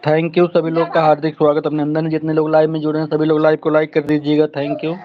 Thank you सभी लोग का हार्दिक स्वागत। अभिनंदन, जितने लोग लाइव में जुड़े हैं सभी लोग लाइव को लाइक कर दीजिएगा। Thank you.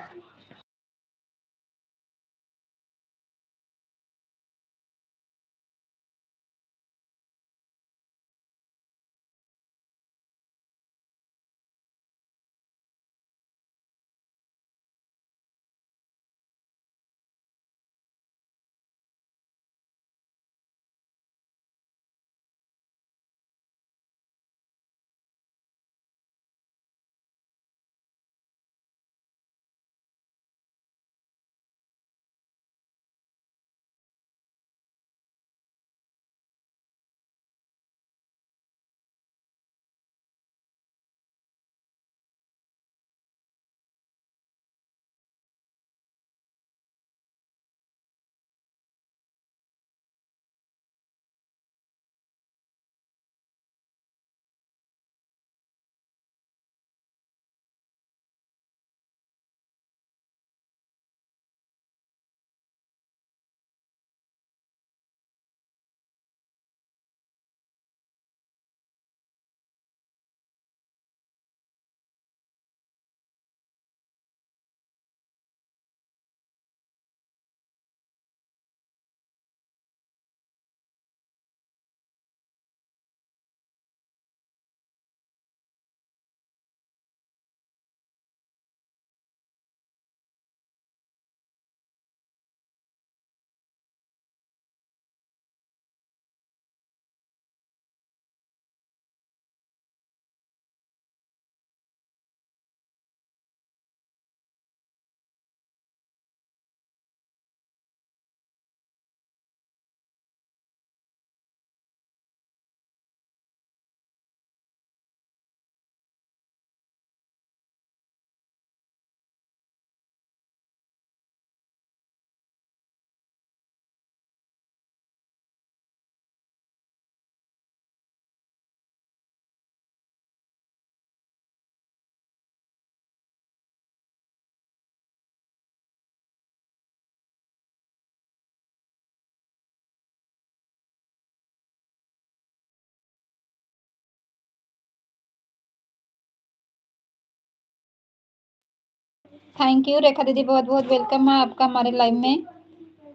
Thank you Rekha दीदी, बहुत बहुत वेलकम है आपका हमारे लाइव में।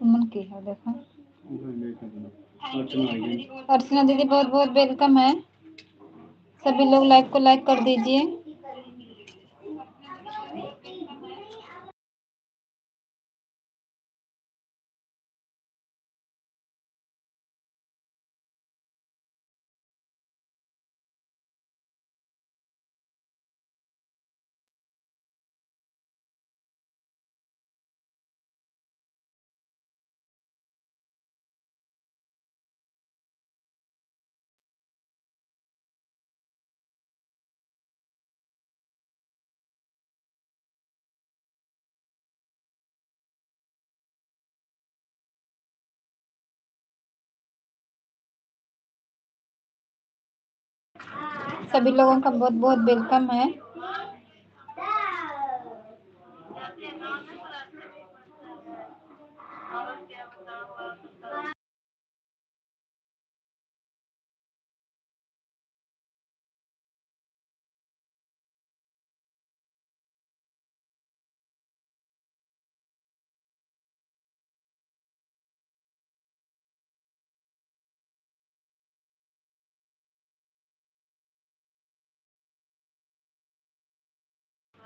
उमन की है देखो, अर्चना दीदी बहुत बहुत वेलकम है। सभी लोग लाइव को लाइक कर दीजिए। सभी लोगों का बहुत बहुत वेलकम है।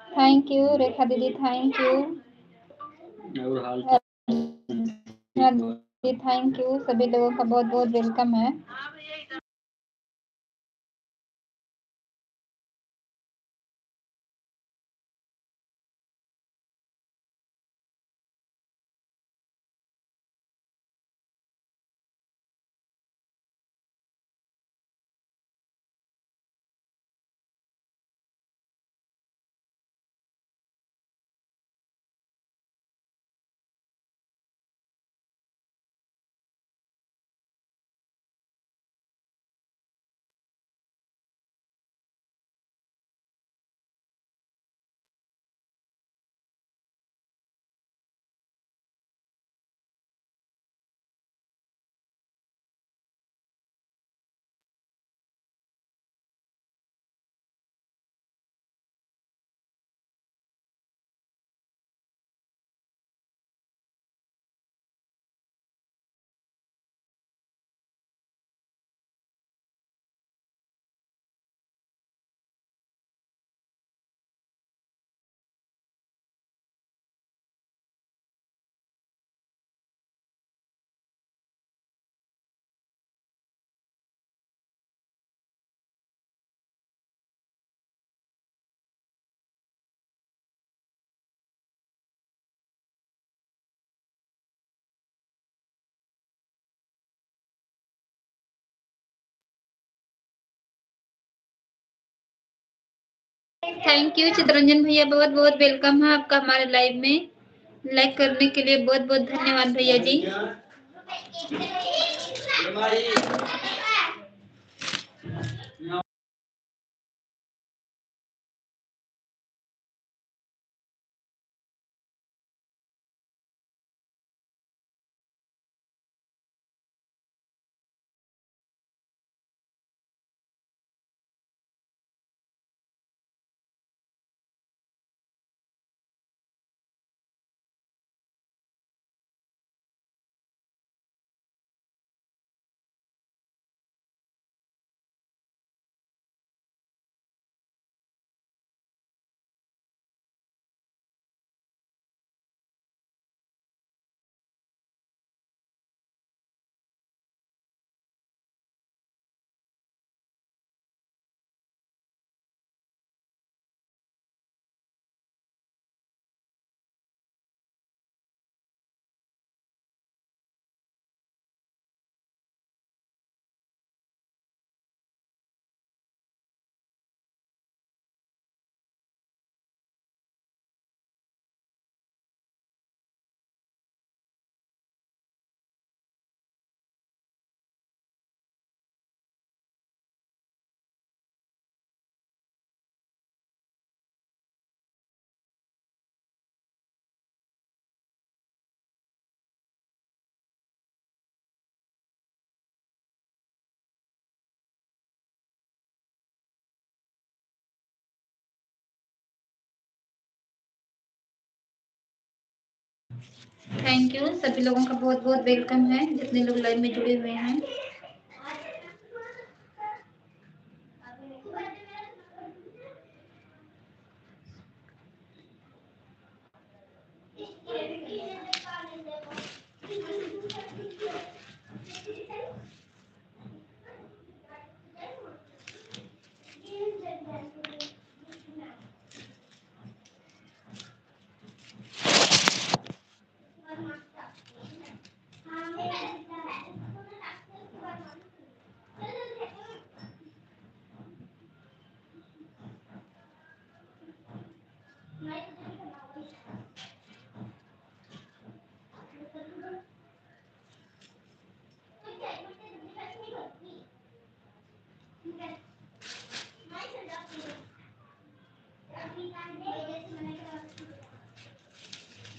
Thank you Rekha didi, thank you. Thank you, सभी लोगों का बहुत बहुत वेलकम है। थैंक यू चित्रंजन भैया, बहुत बहुत वेलकम है आपका हमारे लाइव में। लाइक करने के लिए बहुत बहुत धन्यवाद भैया जी। थैंक यू, सभी लोगों का बहुत बहुत वेलकम है जितने लोग लाइव में जुड़े हुए हैं।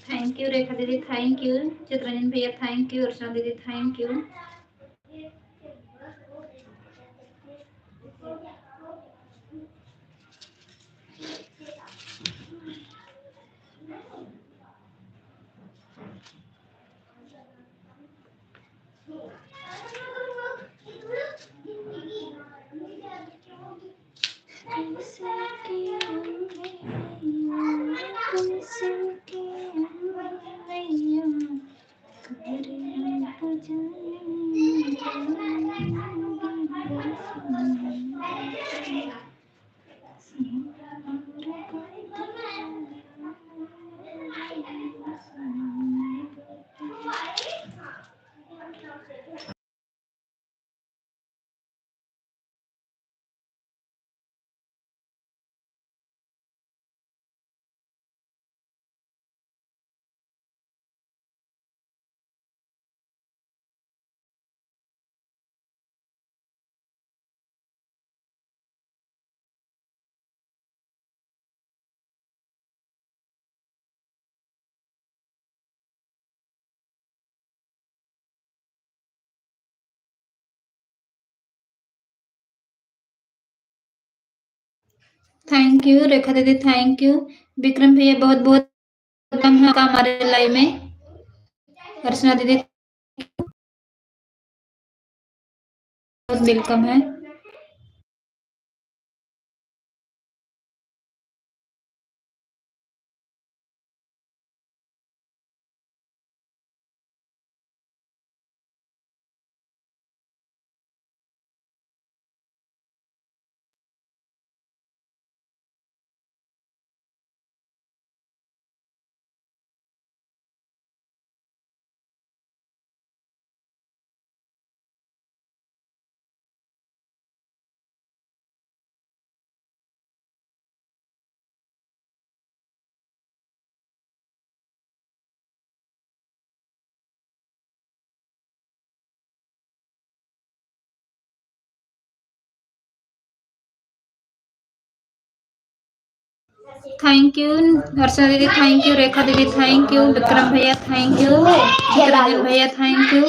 Thank you Rekha didi, thank you Chittaranjan भैया, थैंक यू अर्चना दीदी, thank you. Thank you Rekha didi, thank you Vikram भैया, बहुत बहुत वेलकम है आपका हमारे लाइव में। अर्चना दीदी बहुत वेलकम है। थैंक यू अर्चना दीदी, thank you Rekha didi, thank you Vikram भैया, थैंक यू चित्रंजन भैया, थैंक यू।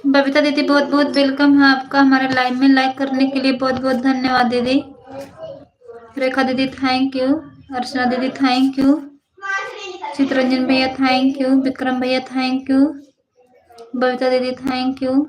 बबीता दीदी बहुत बहुत वेलकम है आपका हमारे लाइव में, लाइक करने के लिए बहुत बहुत धन्यवाद दीदी। रेखा दीदी थैंक यू, अर्चना दीदी थैंक यू, चित्रंजन भैया थैंक यू, विक्रम भैया thank you, Babita didi thank you.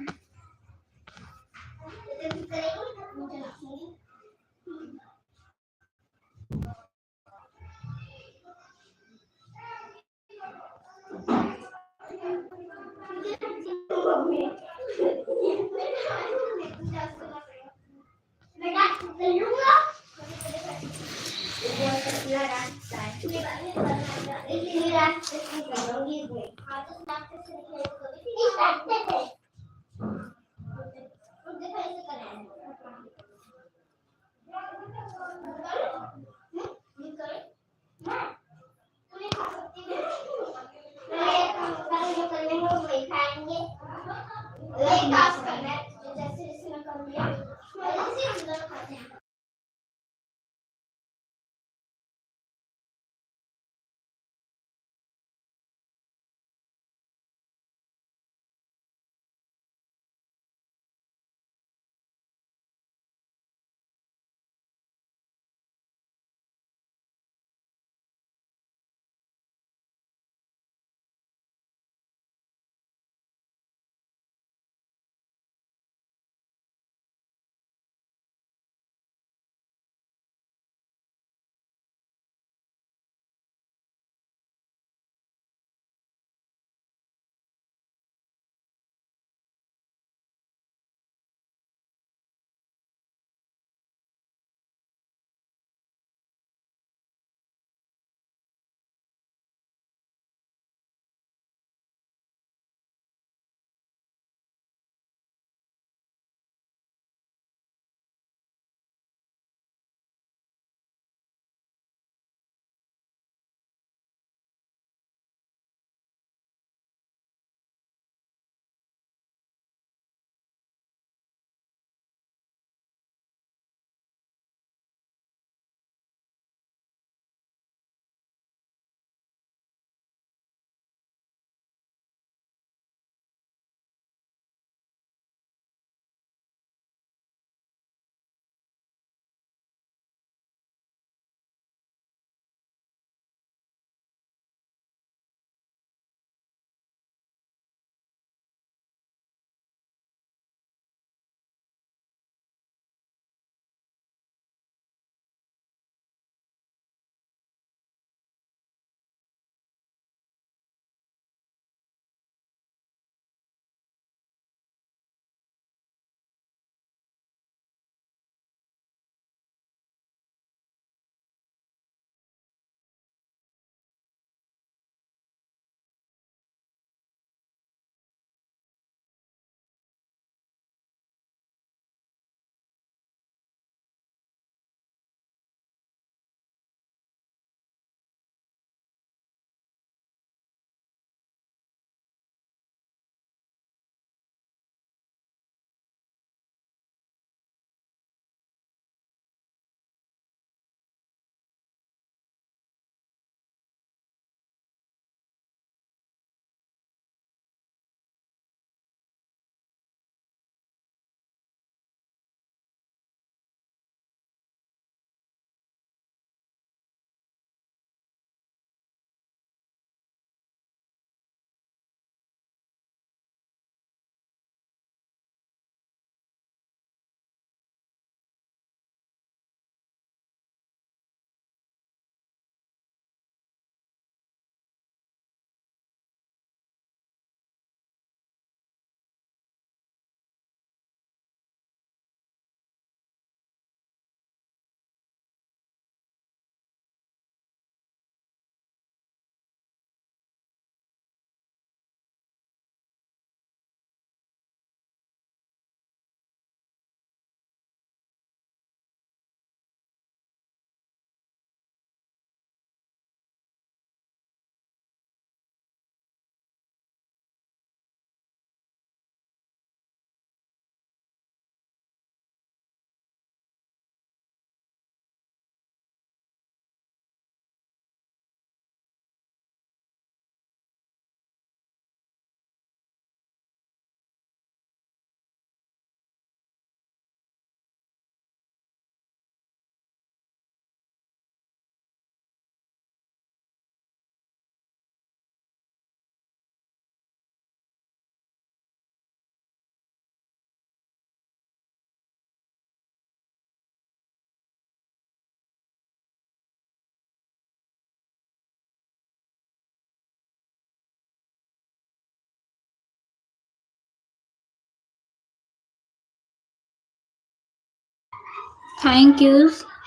Thank you.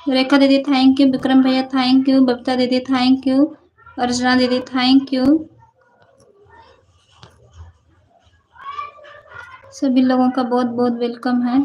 Rekha didi thank you, Vikram भैया thank you, Babita didi thank you, Archana दीदी थैंक यू। सभी लोगों का बहुत बहुत वेलकम है।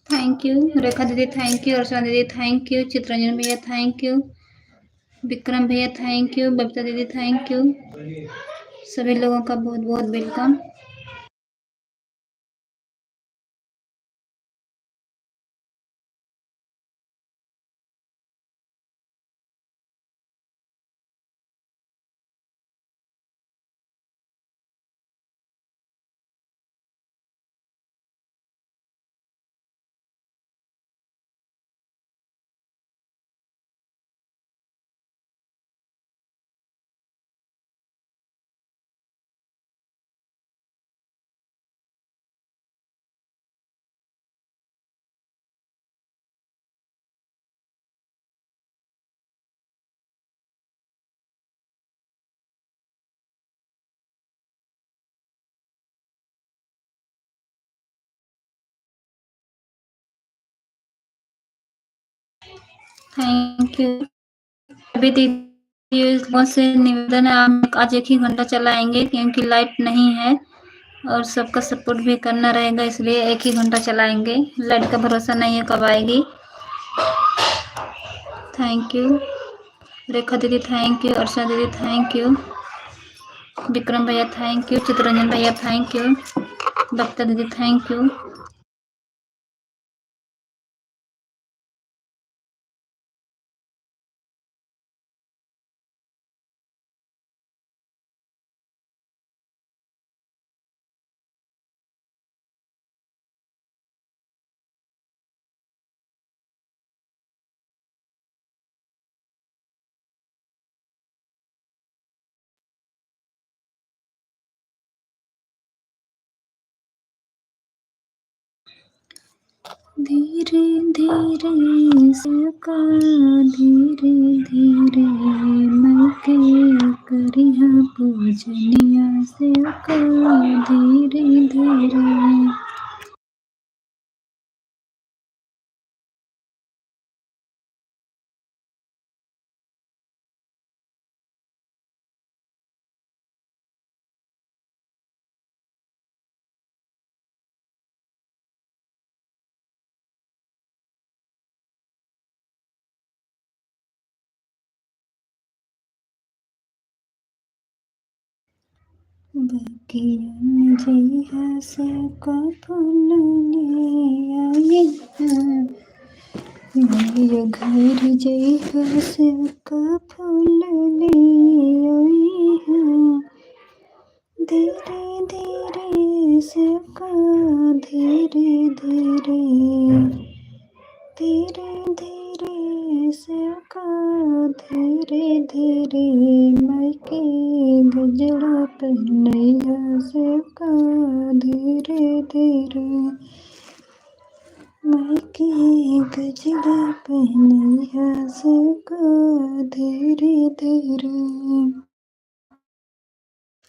Thank you Rekha didi thank you, Archana दीदी थैंक यू, चित्रंजन भैया थैंक यू, विक्रम भैया thank you, Babita didi thank you. सभी लोगों का बहुत बहुत वेलकम। Thank you. अभी दीदी से निवेदन है, हम आज 1 ही घंटा चलाएंगे क्योंकि लाइट नहीं है और सबका सपोर्ट भी करना रहेगा, इसलिए 1 ही घंटा चलाएंगे। लाइट का भरोसा नहीं है कब आएगी। Thank you Rekha didi thank you, Archana दीदी थैंक यू, विक्रम भैया थैंक यू, चित्रंजन भैया thank you, Babita didi thank you. धीरे धीरे सका धीरे धीरे मैं के करिहा पूजनिया से का धीरे धीरे। बगिया जइहा से का फूलने आई मैया घर जइहा से का फूलने आई धीरे धीरे से का धीरे धीरे धीरे धीरे से का धीरे धीरे मायके गजरा पहनैया से का धीरे धीरे मायके गजरा पहनैया से का धीरे धीरे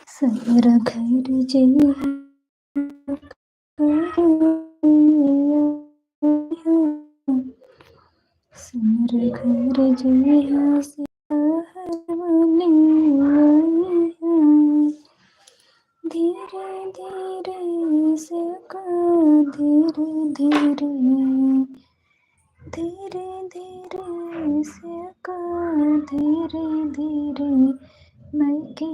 सारा घर जइहा सारा घर जइहा से बने आइहा धीरे धीरे से का धीरे धीरे धीरे धीरे से का धीरे धीरे मायके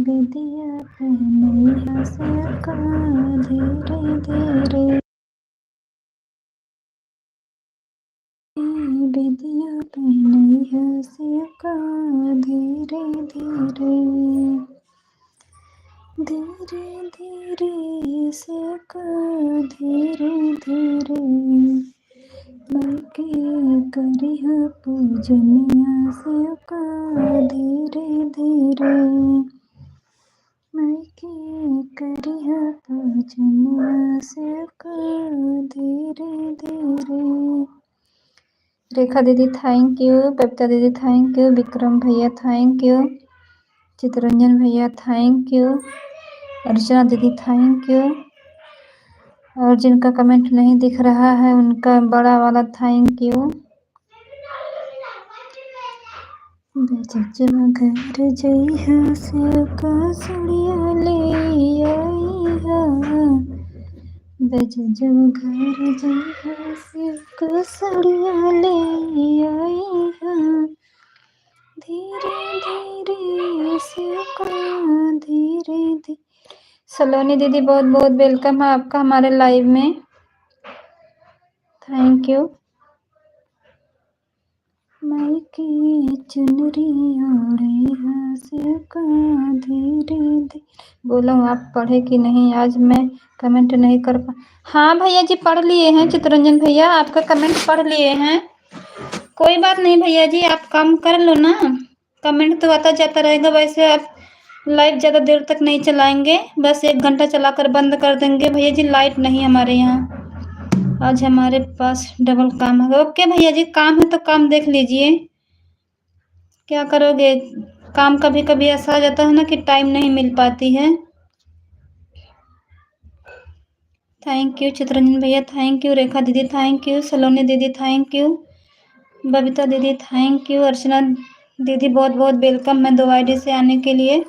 बिदिया पहनैया से का धीरे धीरे बिदिया पहनैया से का धीरे धीरे धीरे धीरे से का धीरे धीरे मायके करिहा पूजनिया से का धीरे धीरे मायके करिहा पूजनिया से का धीरे धीरे रेखा didi thank you, Babita didi thank you, Vikram भैया थैंक यू, चितरंजन भैया थैंक यू, अर्चना दीदी थैंक यू, और जिनका कमेंट नहीं दिख रहा है उनका बड़ा वाला थैंक यू। बजजवा घर जइहा से का सड़िया ले आइहा बजजवा घर जइहा से का सड़िया ले आइहा धीरे धीरे से का धीरे धीरे। सलोनी दीदी बहुत बहुत वेलकम है आपका हमारे लाइव में, थैंक यू। मायके चुनरी ओढ़िहा से का धीरे धीरे। बोलो आप पढ़े कि नहीं, आज मैं कमेंट नहीं कर पा। हाँ भैया जी पढ़ लिए हैं, चितरंजन भैया आपका कमेंट पढ़ लिए हैं, कोई बात नहीं भैया जी, आप काम कर लो ना, कमेंट तो आता जाता रहेगा। वैसे आप लाइव ज़्यादा देर तक नहीं चलाएंगे, बस 1 घंटा चलाकर बंद कर देंगे। भैया जी लाइट नहीं हमारे यहाँ, आज हमारे पास डबल काम है। ओके भैया जी, काम है तो काम देख लीजिए, क्या करोगे, काम कभी कभी ऐसा आ जाता है ना कि टाइम नहीं मिल पाती है। थैंक यू चितरंजन भैया thank you, Rekha didi thank you, Saloni didi thank you, Babita didi thank you, Archana दीदी बहुत बहुत वेलकम है 2 आईडी से आने के लिए।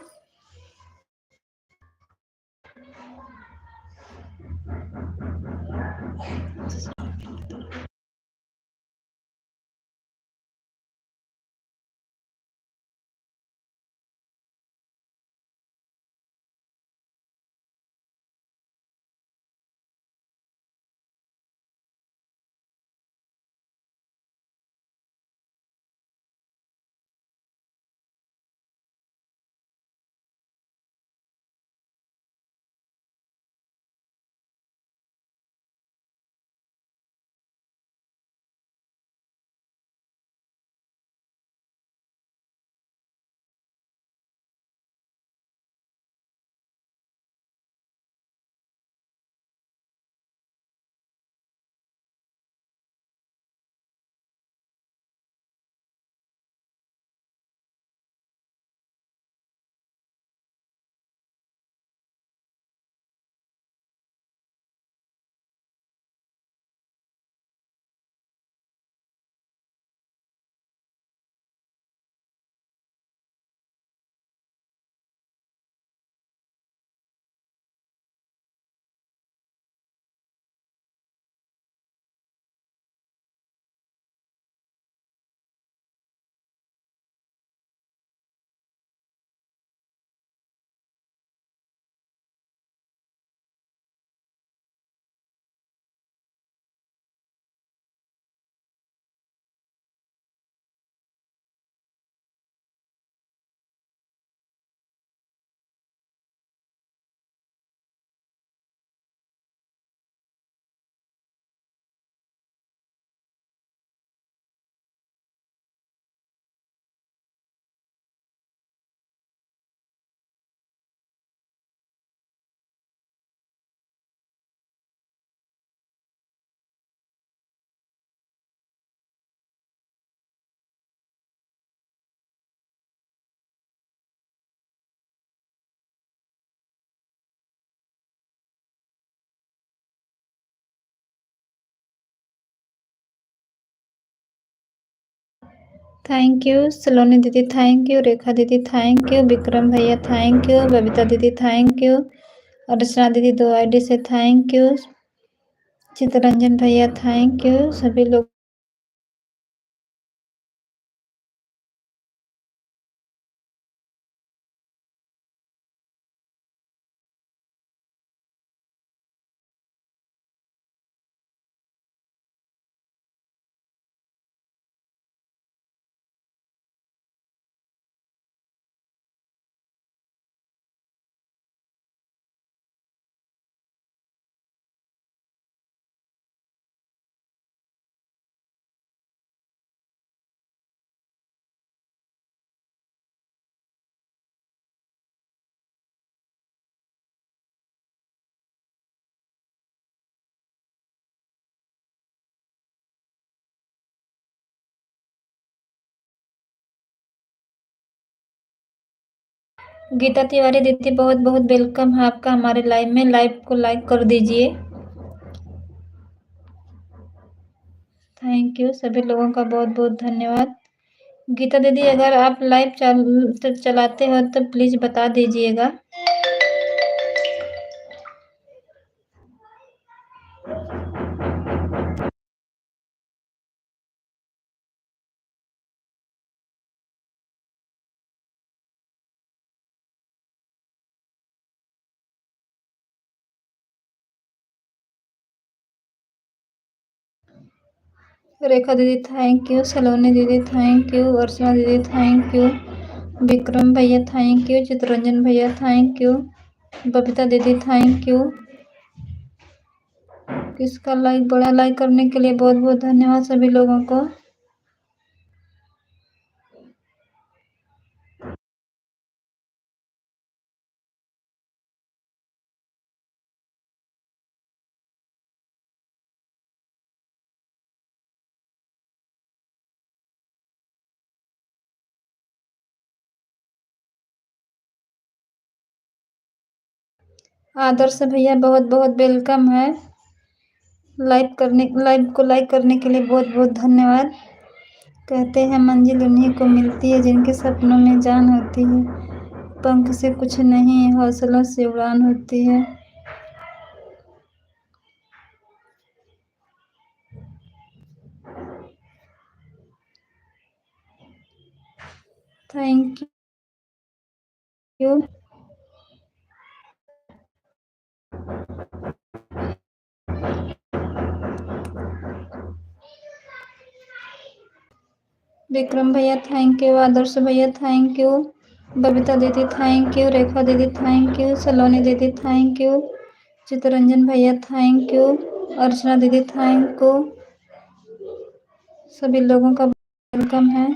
Thank you. Saloni didi thank you. Rekha didi thank you. Vikram भैया thank you. Babita didi thank you. Archana दीदी 2 आईडी से थैंक यू। चितरंजन भैया थैंक यू। सभी लोग गीता तिवारी दीदी बहुत बहुत वेलकम है आपका हमारे लाइव में। लाइव को लाइक कर दीजिए। Thank you. सभी लोगों का बहुत बहुत धन्यवाद। गीता दीदी अगर आप लाइव चलाते हो तो प्लीज बता दीजिएगा। रेखा didi thank you. Saloni didi thank you. Archana दीदी थैंक यू। विक्रम भैया थैंक यू। चितरंजन भैया thank you. Babita didi thank you. किसका लाइक बड़ा लाइक करने के लिए बहुत बहुत धन्यवाद सभी लोगों को। आदर्श भैया बहुत बहुत वेलकम है। लाइव को लाइक करने के लिए बहुत बहुत धन्यवाद। कहते हैं मंजिल उन्हीं को मिलती है जिनके सपनों में जान होती है। पंख से कुछ नहीं हौसलों से उड़ान होती है। Thank you. विक्रम भैया थैंक यू। आदर्श भैया thank you. Babita didi thank you. Rekha didi thank you. Saloni didi thank you. Chitranjan भैया थैंक यू। अर्चना दीदी थैंक यू। सभी लोगों का वेलकम है।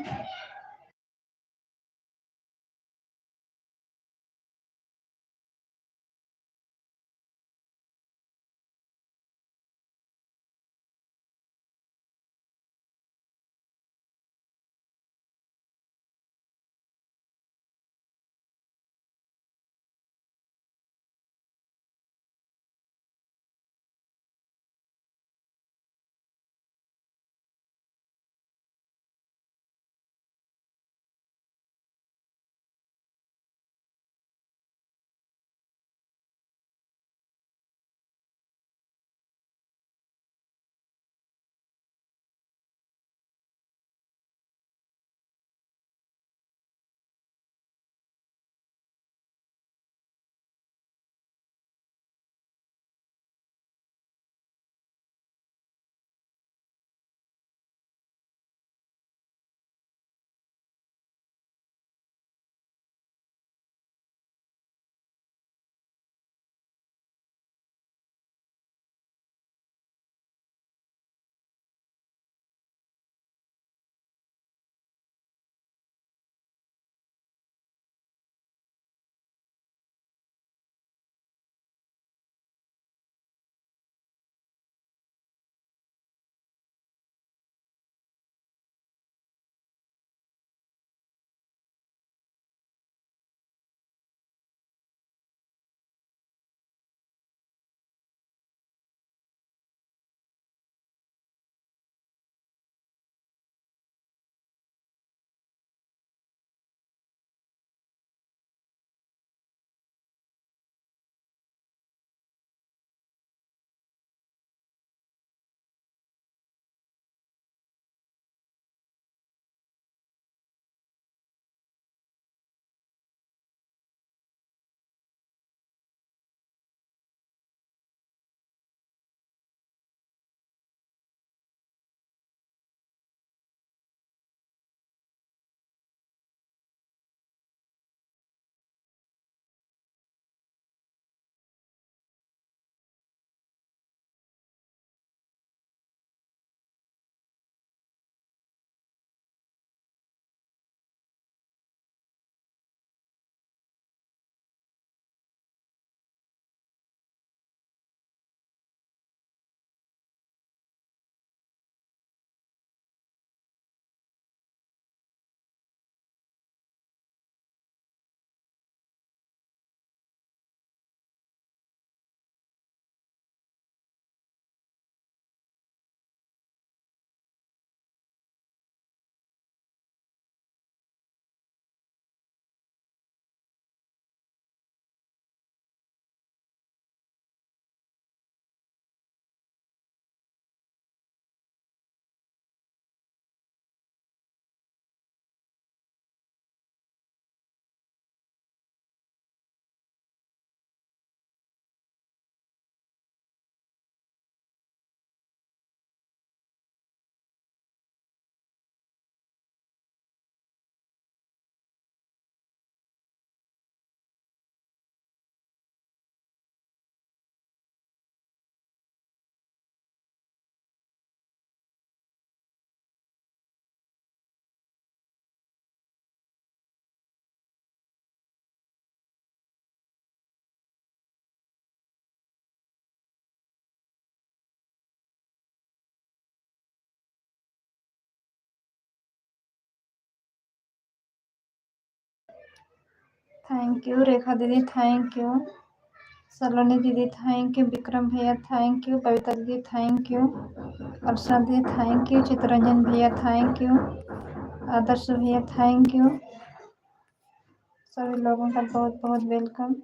Thank you Rekha didi, thank you Saloni didi, thank you Vikram भैया, थैंक यू कविता दीदी, थैंक यू अर्चना दीदी, थैंक यू चित्रंजन भैया, थैंक यू आदर्श भैया, थैंक यू सभी लोगों का बहुत बहुत वेलकम।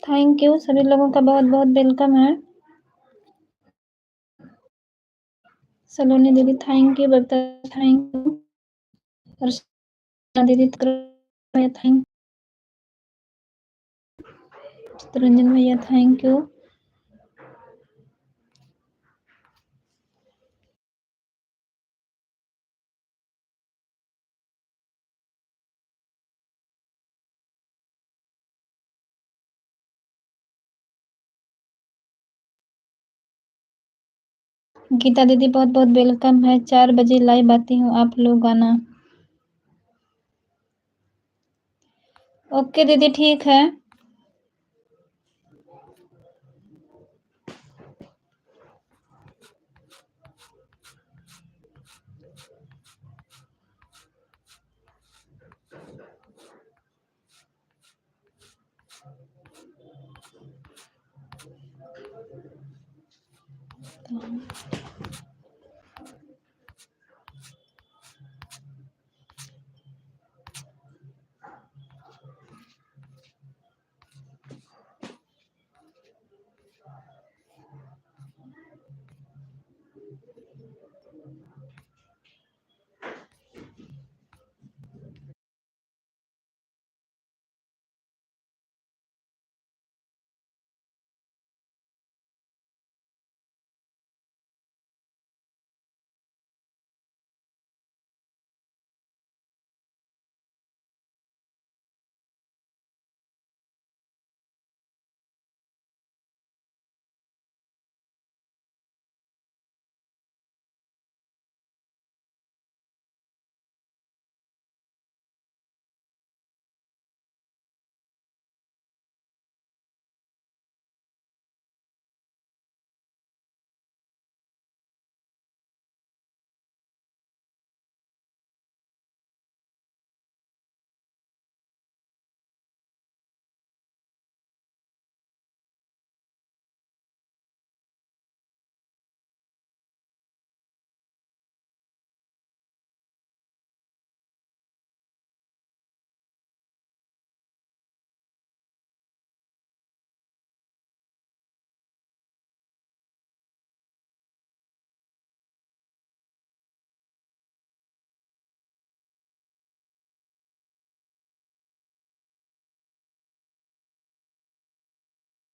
थैंक यू, सभी लोगों का बहुत बहुत वेलकम है। Saloni didi thank you, Babita thank you, Archana didi bhaiya thank, Chittaranjan भैया थैंक यू। गीता दीदी बहुत बहुत वेलकम है। 4 बजे लाइव आती हूँ, आप लोग आना। ओके दीदी, ठीक है।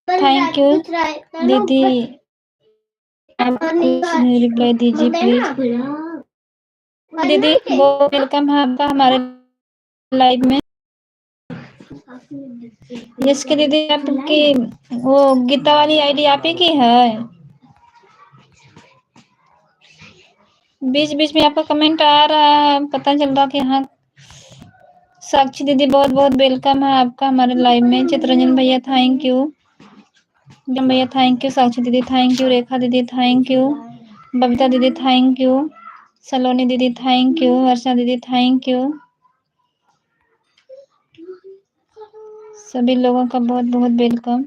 थैंक यू दीदी, आप कुछ रिप्लाई दीजिए प्लीज। दीदी बहुत वेलकम है आपका हमारे लाइव में। इसके दीदी आपकी वो गीता वाली आईडी आप ही की है? बीच बीच में आपका कमेंट आ रहा है, पता चल रहा कि हाँ। साक्षी दीदी बहुत बहुत वेलकम है आपका हमारे लाइव में। चित्रंजन भैया थैंक यू, भैया थैंक यू, साक्षी दीदी thank you, Rekha didi thank you, Babita didi thank you, Saloni didi thank you, वर्षा दीदी थैंक यू। सभी लोगों का बहुत बहुत वेलकम।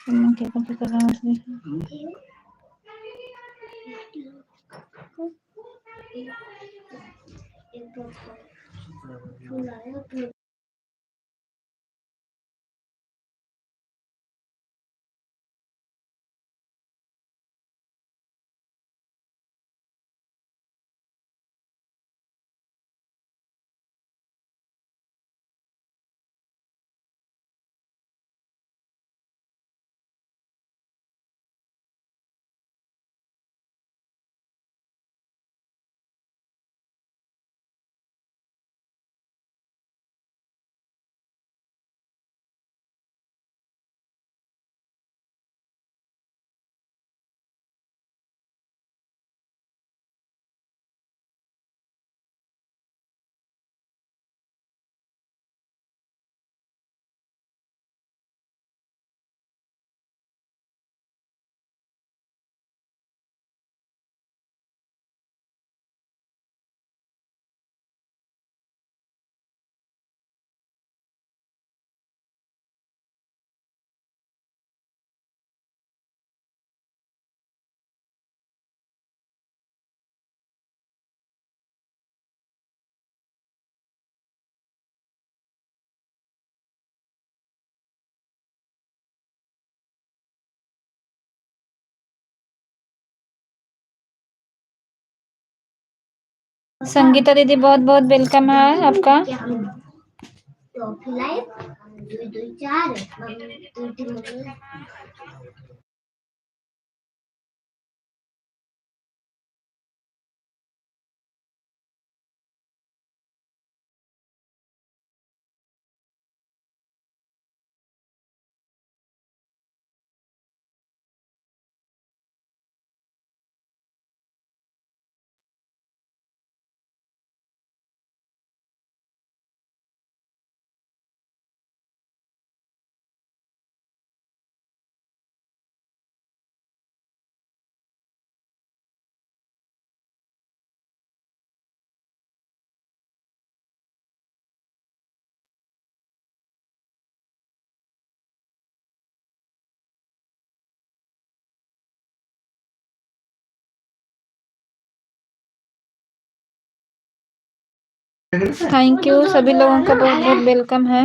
क्या कॉपी कर रहा हूँ। संगीता दीदी बहुत बहुत वेलकम है आपका। थैंक यू, सभी लोगों का बहुत बहुत वेलकम है।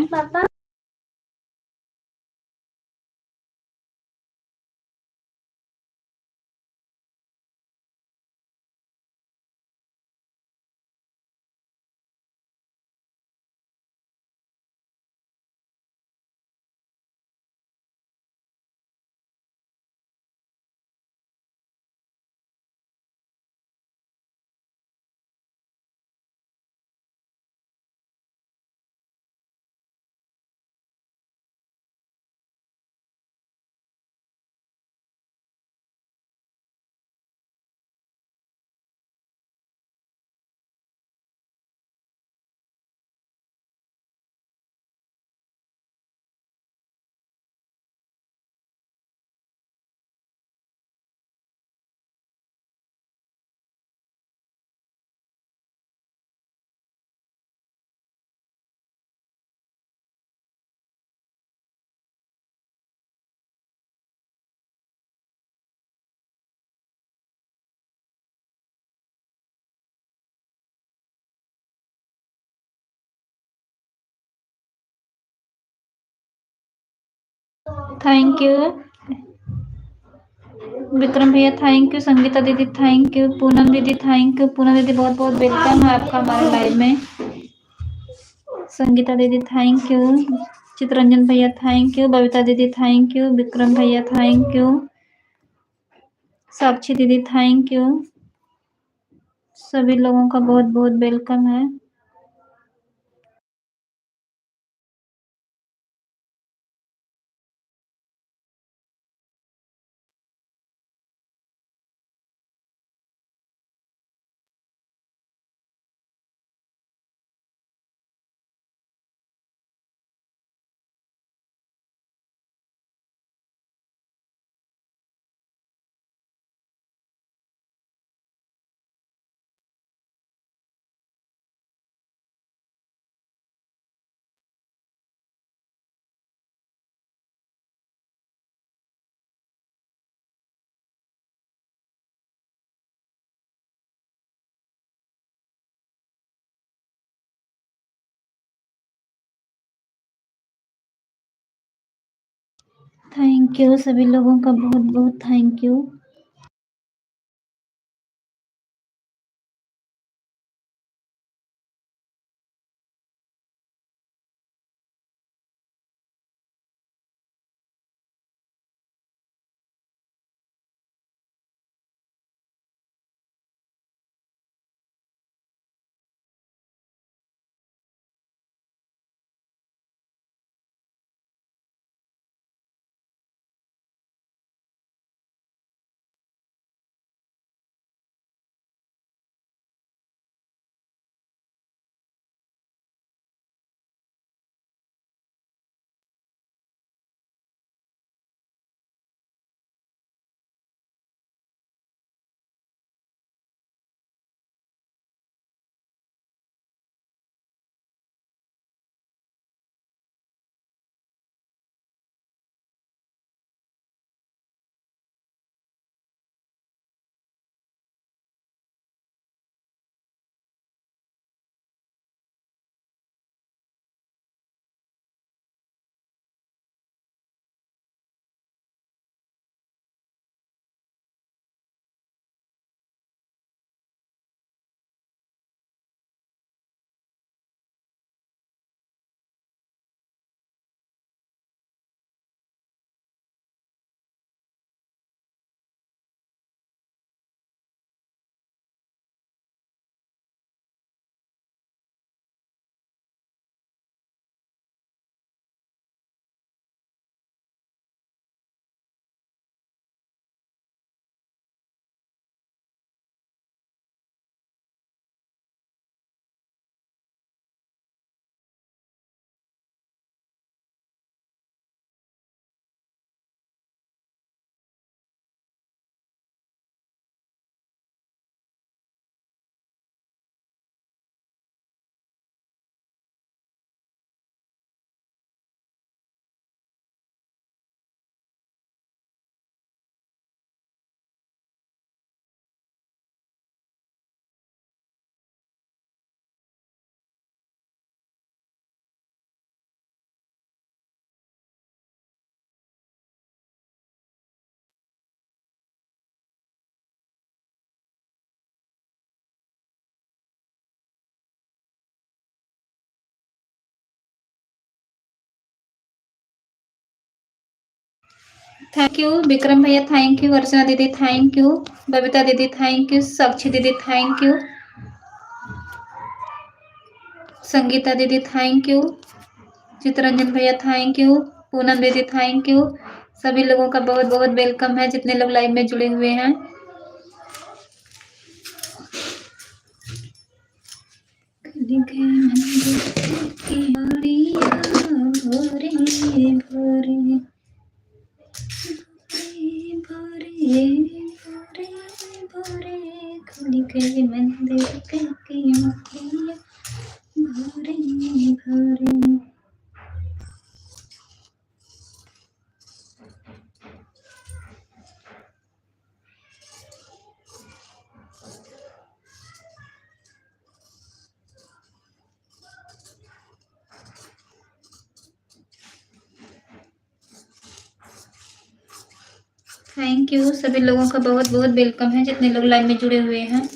थैंक यू विक्रम भैया, थैंक यू संगीता दीदी, thank you Poonam didi, thank you Poonam दीदी, बहुत बहुत वेलकम है आपका हमारे लाइव में। संगीता दीदी थैंक यू, चितरंजन भैया thank you, Babita didi thank you, Vikram भैया थैंक यू, साक्षी दीदी थैंक यू, सभी लोगों का बहुत बहुत वेलकम है। थैंक यू सभी लोगों का बहुत बहुत thank you. Thank you Vikram भैया, थैंक यू अर्चना दीदी, thank you Babita didi, thank you साक्षी दीदी, थैंक यू संगीता दीदी, थैंक यू चितरंजन भैया, thank you Poonam didi, thank you. सभी लोगों का बहुत बहुत वेलकम है जितने लोग लाइव में जुड़े हुए हैं। मंदिर थैंक यू सभी लोगों का बहुत बहुत वेलकम है जितने लोग लाइव में जुड़े हुए हैं।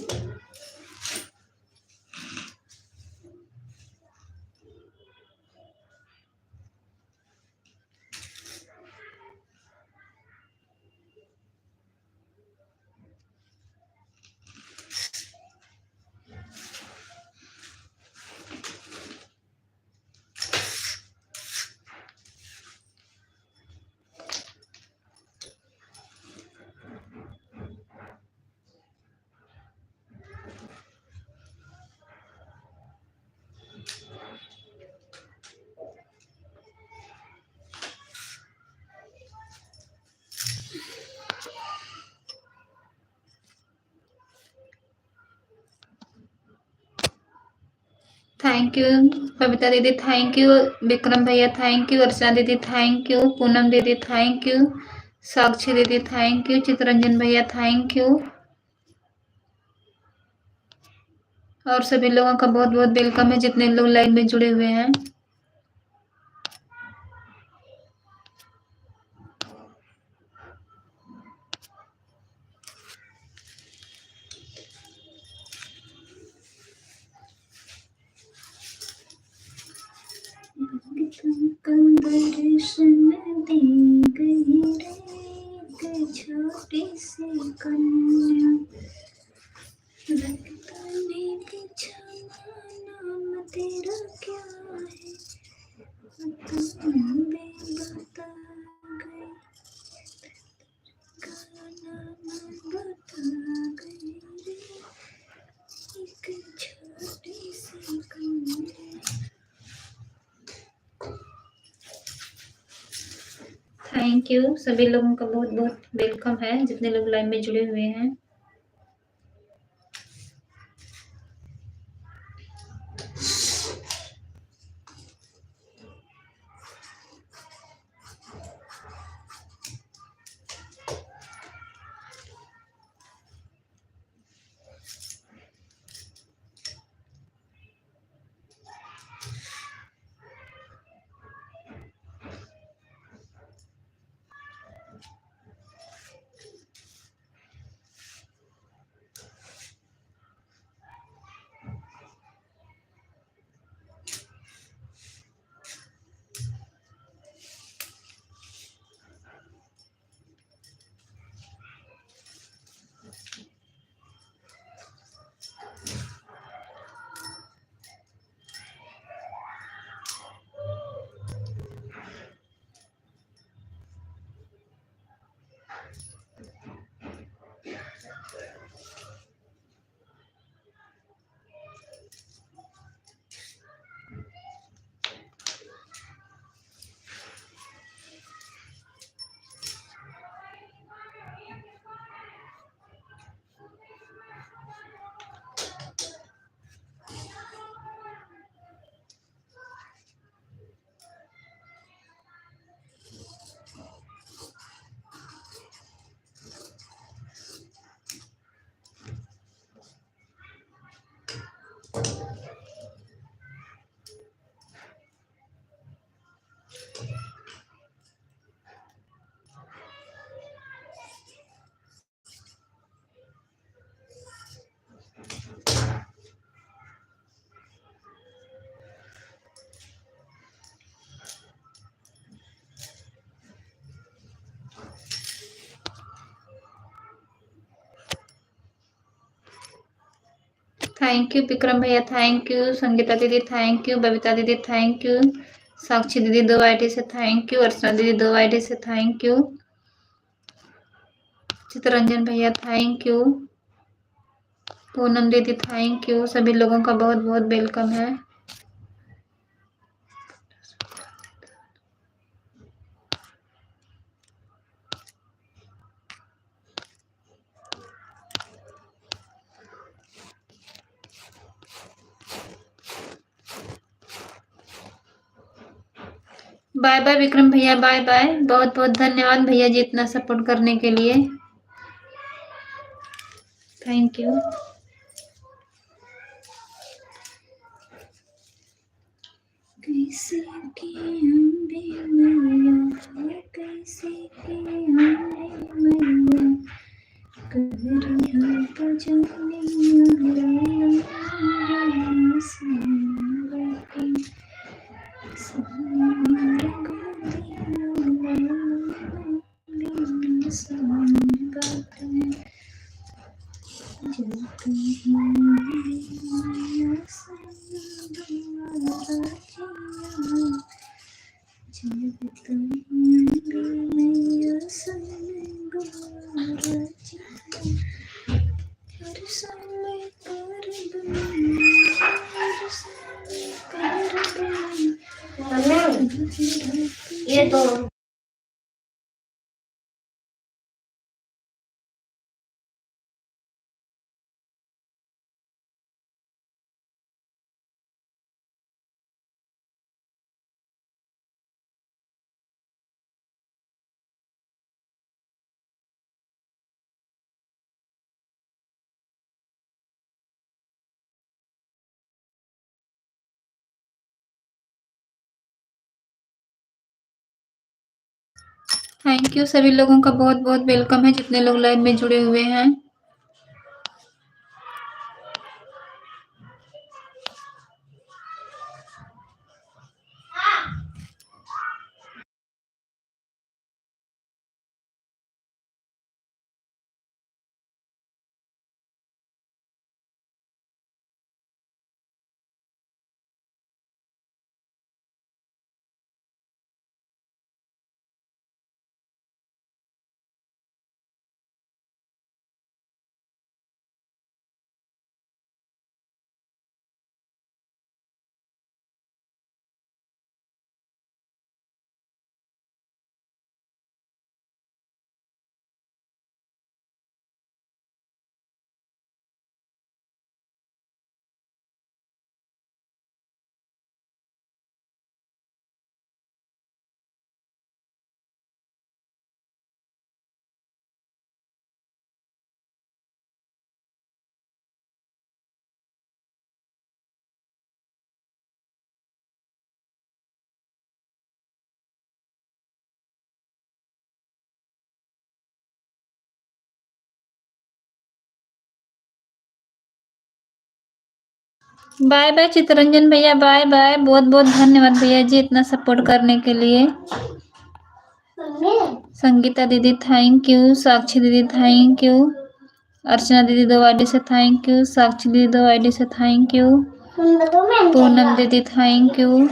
Thank you Babita didi, thank you Vikram भैया, थैंक यू अर्चना दीदी, thank you Poonam didi, thank you साक्षी दीदी, थैंक यू चितरंजन भैया, थैंक यू और सभी लोगों का बहुत बहुत वेलकम है जितने लोग लाइव में जुड़े हुए हैं। दर्शन दे गई रे एक छोटी सी कन्या, रखने की क्षमा नाम तेरा क्या है, तुम बता गई नाम बता गई रे एक छोटी सी कन्या। थैंक यू सभी लोगों का बहुत बहुत वेलकम है जितने लोग लाइन में जुड़े हुए हैं। थैंक यू विक्रम भैया, थैंक यू संगीता दीदी, thank you Babita didi, thank you साक्षी दीदी 2 आईडी से थैंक यू, अर्चना दीदी 2 आईडी से थैंक यू, चितरंजन भैया thank you, Poonam didi thank you. सभी लोगों का बहुत बहुत वेलकम है। बाय बाय विक्रम भैया, बाय बाय। बहुत बहुत धन्यवाद भैया जी इतना सपोर्ट करने के लिए, थैंक यू। कैसे की अम्बे मैया, कैसे की अम्बे मैया, कजरी हम ये तो थैंक यू। सभी लोगों का बहुत बहुत वेलकम है जितने लोग लाइव में जुड़े हुए हैं। बाय बाय चितरंजन भैया, बाय बाय। बहुत बहुत धन्यवाद भैया जी इतना सपोर्ट करने के लिए। संगीता दीदी थैंक यू, साक्षी दीदी थैंक यू, अर्चना दीदी 2 आईडी से थैंक यू, साक्षी दीदी 2 आईडी से thank you, Poonam didi thank you.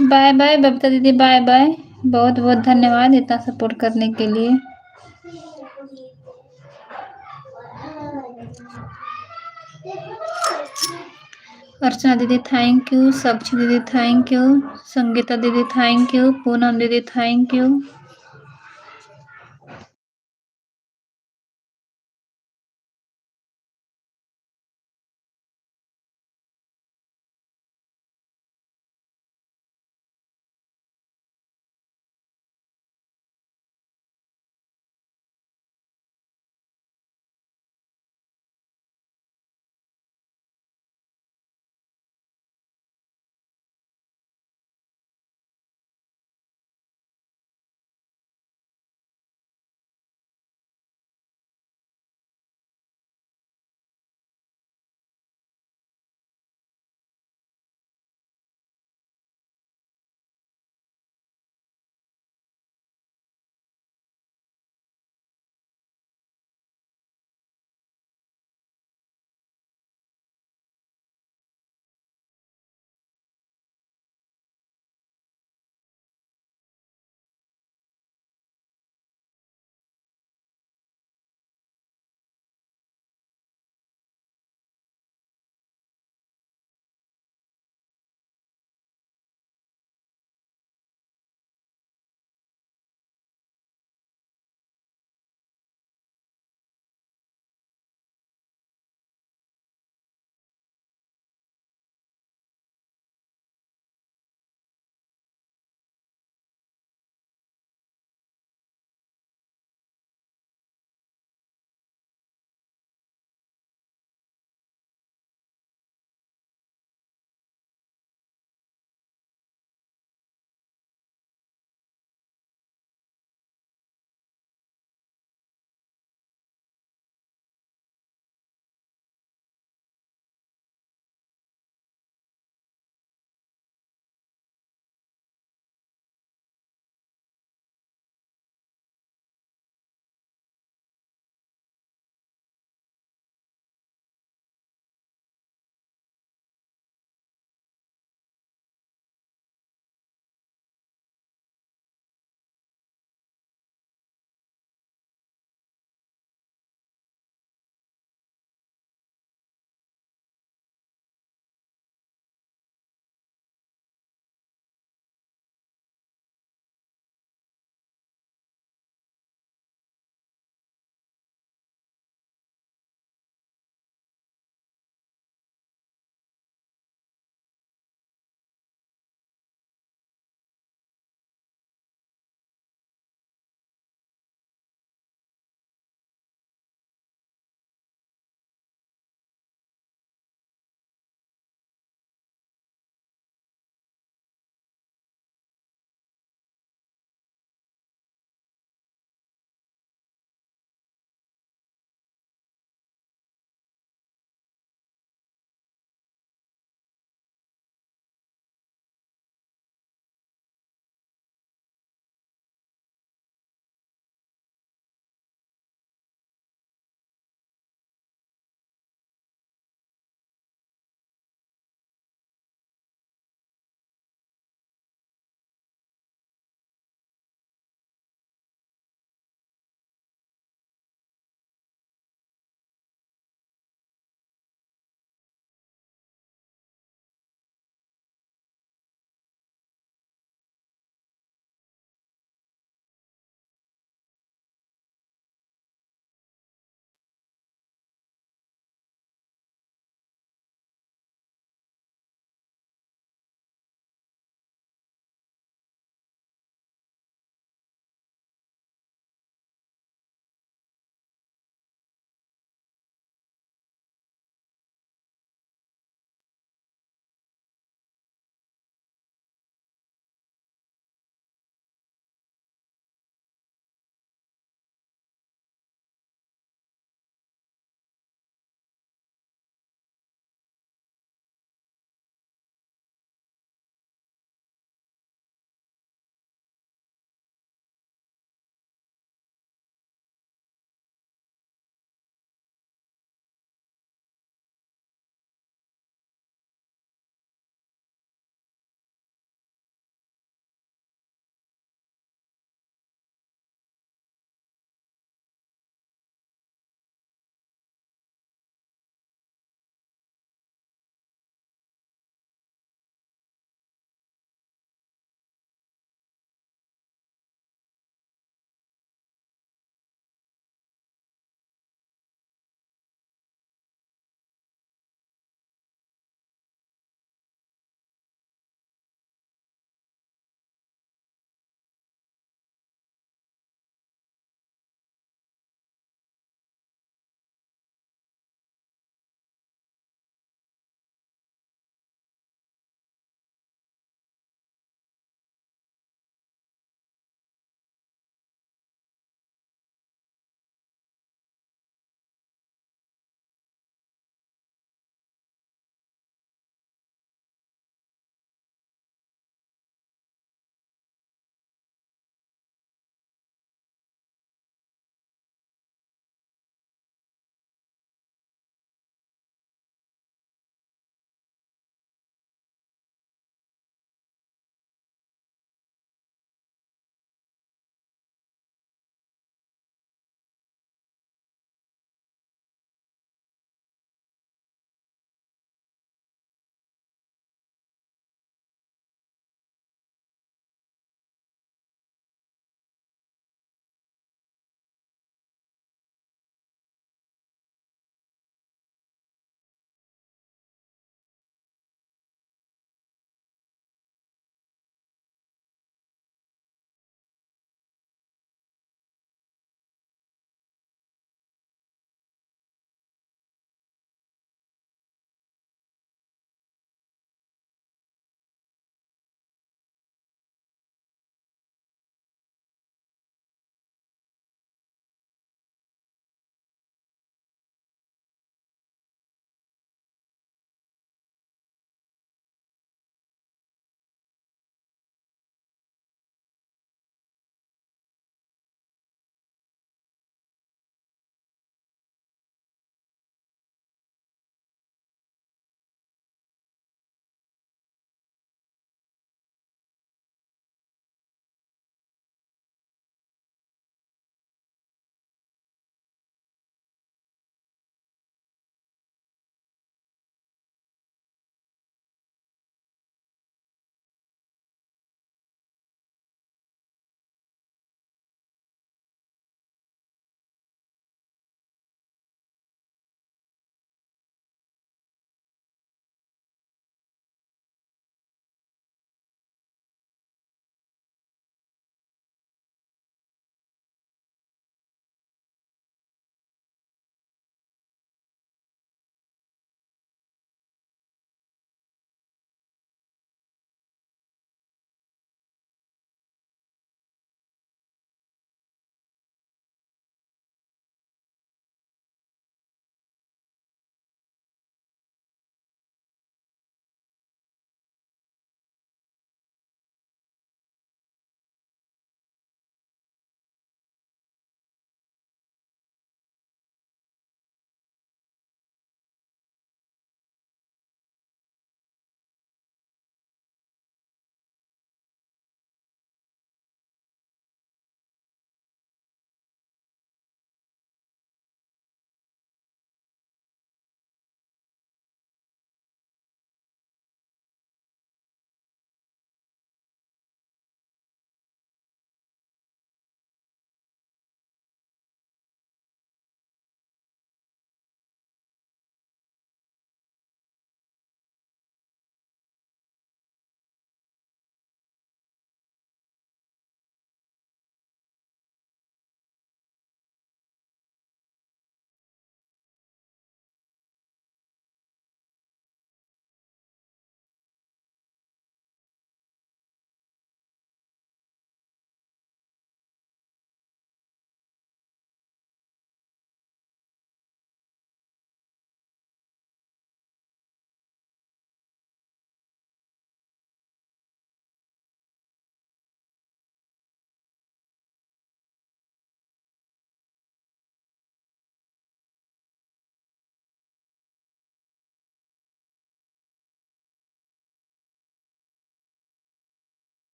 Bye bye Babita didi, bye bye. बहुत बहुत धन्यवाद इतना सपोर्ट करने के लिए। अर्चना दीदी थैंक यू, साक्षी दीदी थैंक यू, संगीता दीदी thank you, Poonam didi thank you.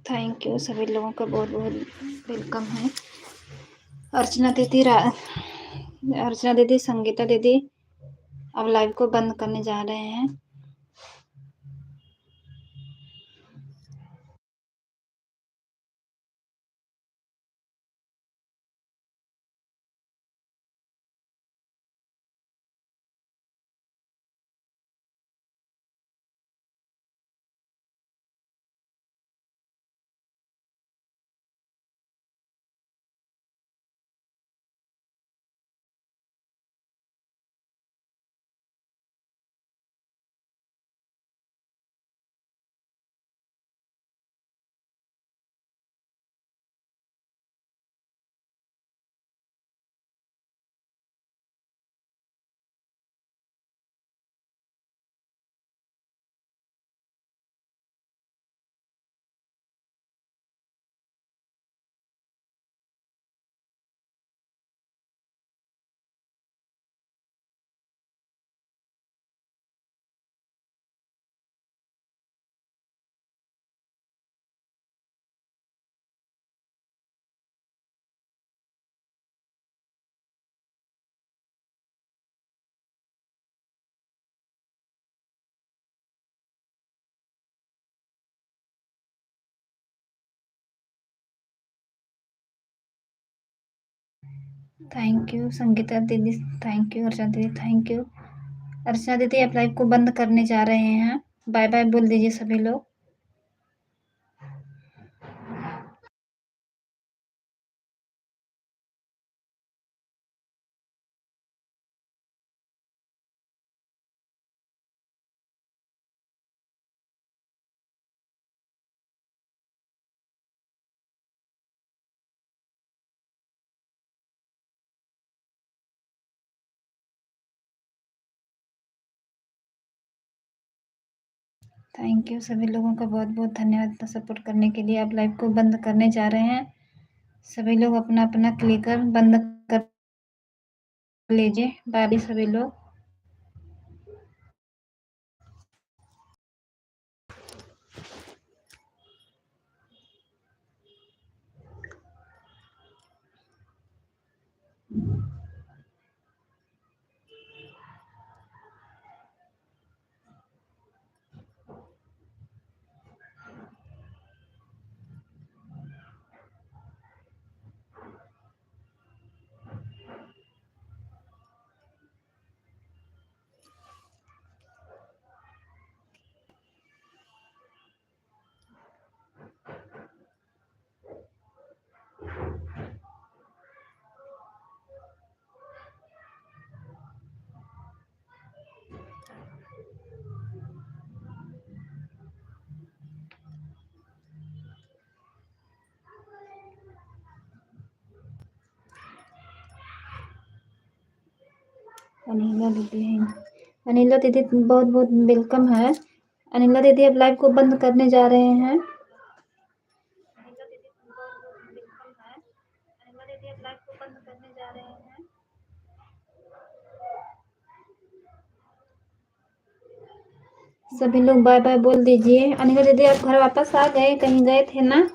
Thank you, सभी लोगों का बहुत बहुत वेलकम है। अर्चना दीदी, संगीता दीदी, अब लाइव को बंद करने जा रहे हैं। थैंक यू संगीता दीदी, थैंक यू अर्चना दीदी, थैंक यू। अर्चना दीदी, आप लाइव को बंद करने जा रहे हैं। बाय बाय बोल दीजिए सभी लोग। थैंक यू, सभी लोगों का बहुत बहुत धन्यवाद इतना सपोर्ट करने के लिए। आप लाइव को बंद करने जा रहे हैं। सभी लोग अपना अपना क्लिकर बंद कर लीजिए। बाय बाय सभी लोग। अनिला दीदी है। अनिला दीदी बहुत बहुत वेलकम है। अनिला दीदी, अब लाइव को बंद करने जा रहे हैं। अनिला दीदी बहुत बहुत वेलकम है। अनिला दीदी, अब लाइव को बंद करने जा रहे हैं। सभी लोग बाय बाय बोल दीजिए। अनिला दीदी, आप घर वापस आ गए? कहीं गए थे ना?